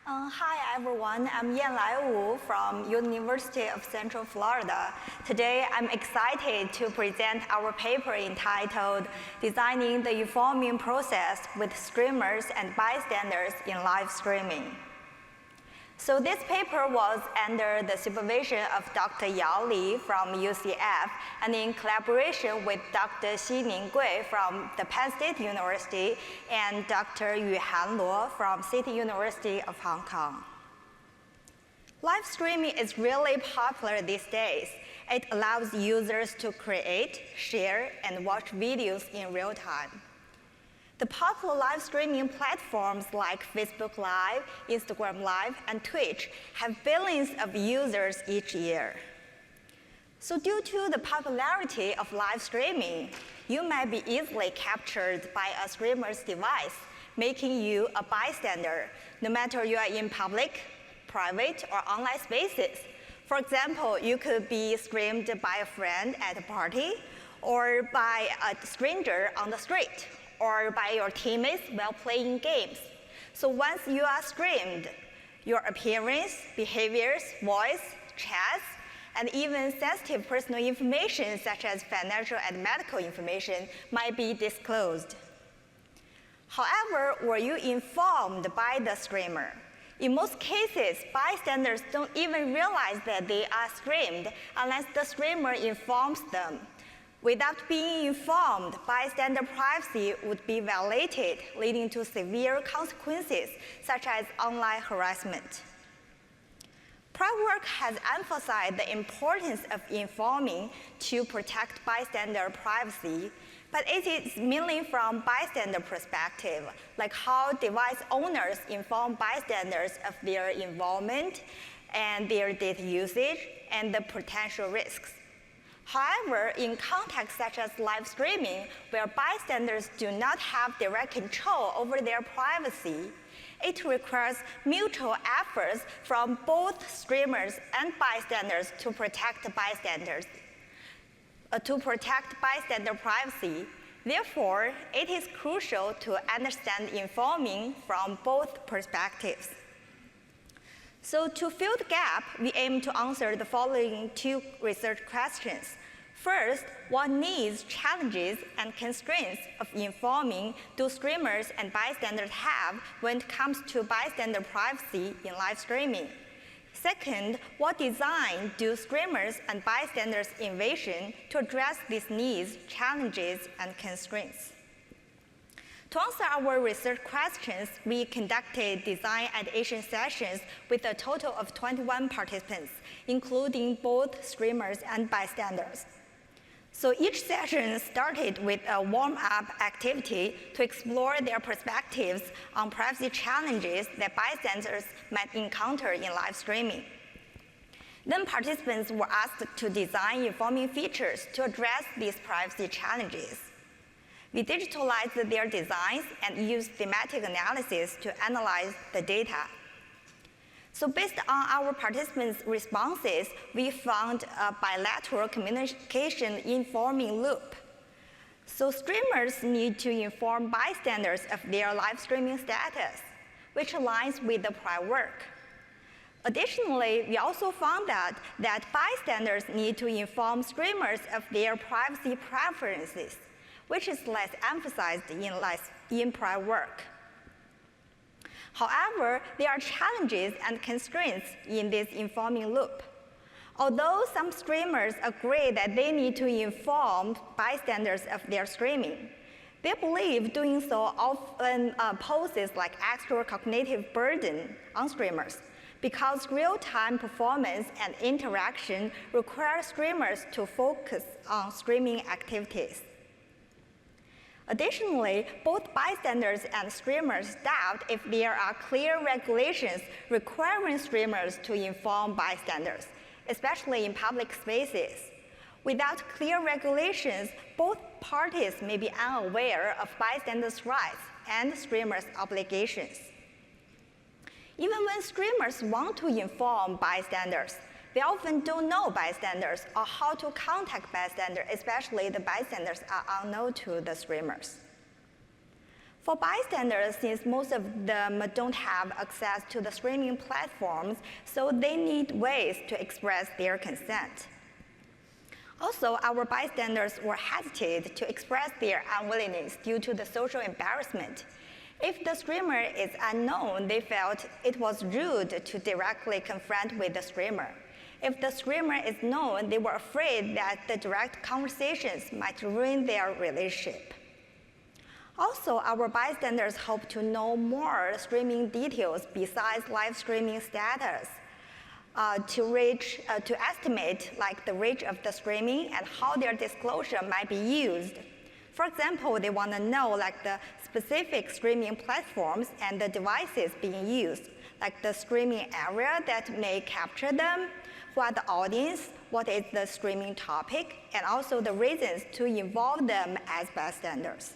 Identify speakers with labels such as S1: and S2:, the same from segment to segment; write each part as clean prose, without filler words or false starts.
S1: Hi everyone, I'm Yanlai from University of Central Florida. Today I'm excited to present our paper entitled Designing the Informing Process with Streamers and Bystanders in Live Streaming. So this paper was under the supervision of Dr. Yanlai from UCF and in collaboration with Dr. Xinning from the Penn State University and Dr. Yuhan from City University of Hong Kong. Live streaming is really popular these days. It allows users to create, share, and watch videos in real time. The popular live streaming platforms like Facebook Live, Instagram Live, and Twitch have billions of users each year. So due to the popularity of live streaming, you might be easily captured by a streamer's device, making you a bystander, no matter you are in public, private, or online spaces. For example, you could be streamed by a friend at a party, or by a stranger on the street, or by your teammates while playing games. So once you are streamed, your appearance, behaviors, voice, chats, and even sensitive personal information such as financial and medical information might be disclosed. However, were you informed by the streamer? In most cases, bystanders don't even realize that they are streamed unless the streamer informs them. Without being informed, bystander privacy would be violated, leading to severe consequences, such as online harassment. Prior work has emphasized the importance of informing to protect bystander privacy, but it is mainly from bystander perspective, like how device owners inform bystanders of their involvement and their data usage and the potential risks. However, in contexts such as live streaming, where bystanders do not have direct control over their privacy, it requires mutual efforts from both streamers and bystanders to protect bystander privacy. Therefore, it is crucial to understand informing from both perspectives. So to fill the gap, we aim to answer the following two research questions. First, what needs, challenges, and constraints of informing do streamers and bystanders have when it comes to bystander privacy in live streaming? Second, what design do streamers and bystanders envision to address these needs, challenges, and constraints? To answer our research questions, we conducted design ideation sessions with a total of 21 participants, including both streamers and bystanders. So each session started with a warm-up activity to explore their perspectives on privacy challenges that bystanders might encounter in live streaming. Then participants were asked to design informing features to address these privacy challenges. We digitalized their designs and used thematic analysis to analyze the data. So based on our participants' responses, we found a bilateral communication informing loop. So streamers need to inform bystanders of their live streaming status, which aligns with the prior work. Additionally, we also found that bystanders need to inform streamers of their privacy preferences, which is less emphasized in prior work. However, there are challenges and constraints in this informing loop. Although some streamers agree that they need to inform bystanders of their streaming, they believe doing so often poses like extra cognitive burden on streamers because real-time performance and interaction require streamers to focus on streaming activities. Additionally, both bystanders and streamers doubt if there are clear regulations requiring streamers to inform bystanders, especially in public spaces. Without clear regulations, both parties may be unaware of bystanders' rights and streamers' obligations. Even when streamers want to inform bystanders, they often don't know bystanders or how to contact bystanders, especially the bystanders are unknown to the streamers. For bystanders, since most of them don't have access to the streaming platforms, so they need ways to express their consent. Also, our bystanders were hesitant to express their unwillingness due to the social embarrassment. If the streamer is unknown, they felt it was rude to directly confront with the streamer. If the streamer is known, they were afraid that the direct conversations might ruin their relationship. Also, our bystanders hope to know more streaming details besides live streaming status to estimate the reach of the streaming and how their disclosure might be used. For example, they want to know the specific streaming platforms and the devices being used, like the streaming area that may capture them, who are the audience, what is the streaming topic, and also the reasons to involve them as bystanders.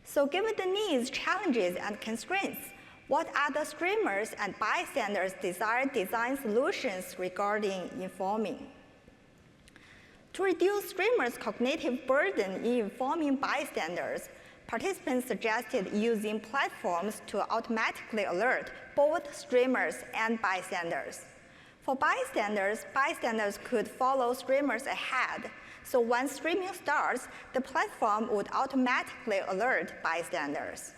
S1: So given the needs, challenges, and constraints, what are the streamers and bystanders' desired design solutions regarding informing? To reduce streamers' cognitive burden in informing bystanders, participants suggested using platforms to automatically alert both streamers and bystanders. For bystanders, bystanders could follow streamers ahead. So when streaming starts, the platform would automatically alert bystanders.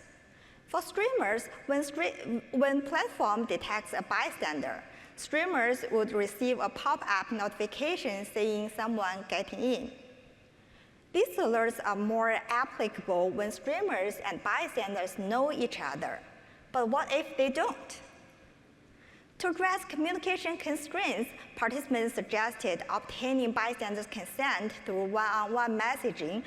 S1: For streamers, when platform detects a bystander, streamers would receive a pop-up notification saying someone getting in. These alerts are more applicable when streamers and bystanders know each other. But what if they don't? To address communication constraints, participants suggested obtaining bystanders' consent through one-on-one messaging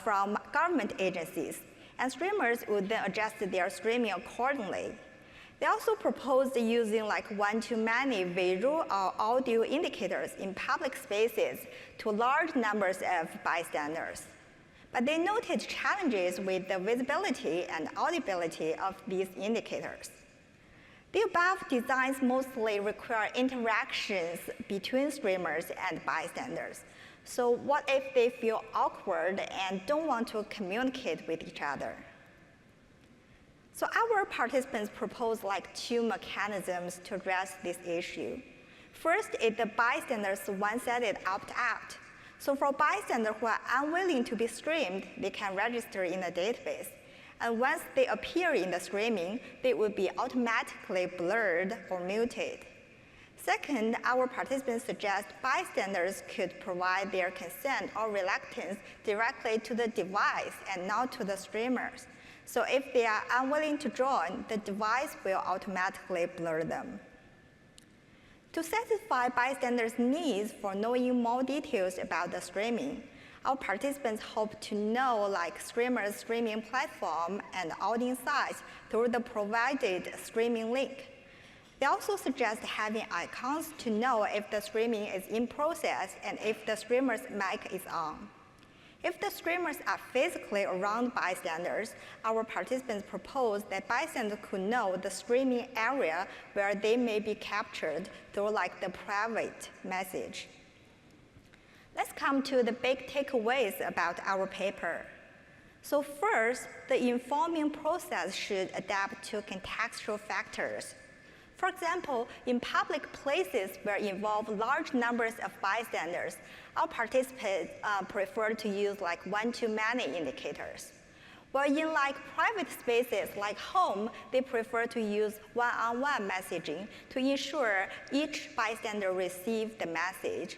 S1: from government agencies, and streamers would then adjust their streaming accordingly. They also proposed using one-to-many visual or audio indicators in public spaces to large numbers of bystanders. But they noted challenges with the visibility and audibility of these indicators. The above designs mostly require interactions between streamers and bystanders. So what if they feel awkward and don't want to communicate with each other? So our participants proposed two mechanisms to address this issue. First is the bystanders one-sided opt-out. So for bystanders who are unwilling to be streamed, they can register in a database. And once they appear in the streaming, they will be automatically blurred or muted. Second, our participants suggest bystanders could provide their consent or reluctance directly to the device and not to the streamers. So if they are unwilling to join, the device will automatically blur them. To satisfy bystanders' needs for knowing more details about the streaming, our participants hope to know streamers' streaming platform and audience size through the provided streaming link. They also suggest having icons to know if the streaming is in process and if the streamer's mic is on. If the streamers are physically around bystanders, our participants propose that bystanders could know the streaming area where they may be captured through the private message. Let's come to the big takeaways about our paper. So first, the informing process should adapt to contextual factors. For example, in public places where involve large numbers of bystanders, our participants prefer to use one-to-many indicators. While in private spaces like home, they prefer to use one-on-one messaging to ensure each bystander receives the message.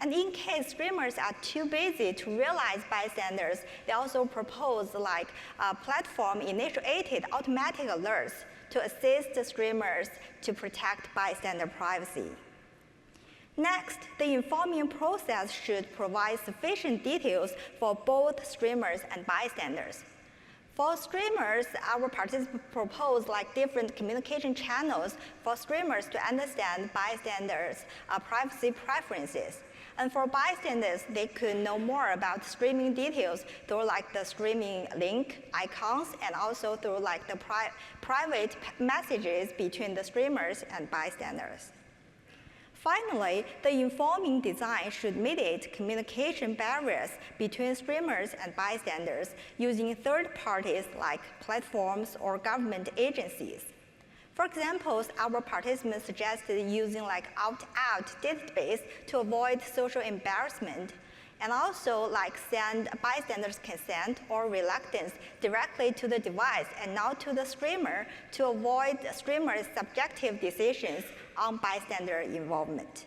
S1: And in case streamers are too busy to realize bystanders, they also propose platform-initiated automatic alerts to assist the streamers to protect bystander privacy. Next, the informing process should provide sufficient details for both streamers and bystanders. For streamers, our participants propose different communication channels for streamers to understand bystanders' privacy preferences. And for bystanders, they could know more about streaming details through the streaming link, icons, and also through the private messages between the streamers and bystanders. Finally, the informing design should mediate communication barriers between streamers and bystanders using third parties like platforms or government agencies. For example, our participants suggested using like opt-out database to avoid social embarrassment, and also like send bystanders' consent or reluctance directly to the device and not to the streamer to avoid the streamer's subjective decisions on bystander involvement.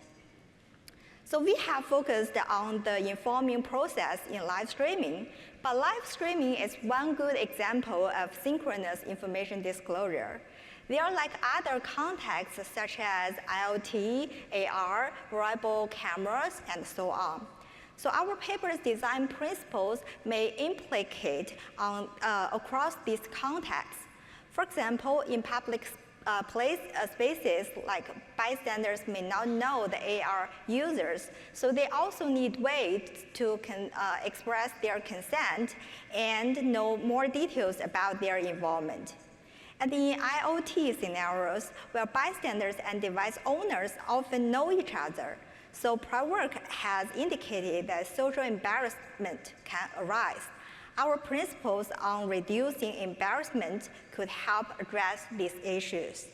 S1: So we have focused on the informing process in live streaming, but live streaming is one good example of synchronous information disclosure. There are like other contexts such as IoT, AR, wearable cameras, and so on. So our paper's design principles may implicate on, across these contexts. For example, in public spaces, like bystanders may not know the AR users, so they also need ways to express their consent and know more details about their involvement. And in IoT scenarios, where bystanders and device owners often know each other, so prior work has indicated that social embarrassment can arise. Our principles on reducing embarrassment could help address these issues.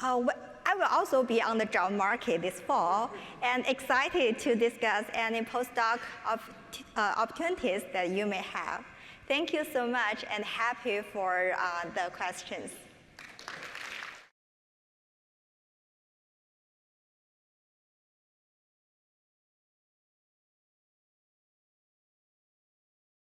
S1: I will also be on the job market this fall and excited to discuss any postdoc opportunities that you may have. Thank you so much and happy for the questions.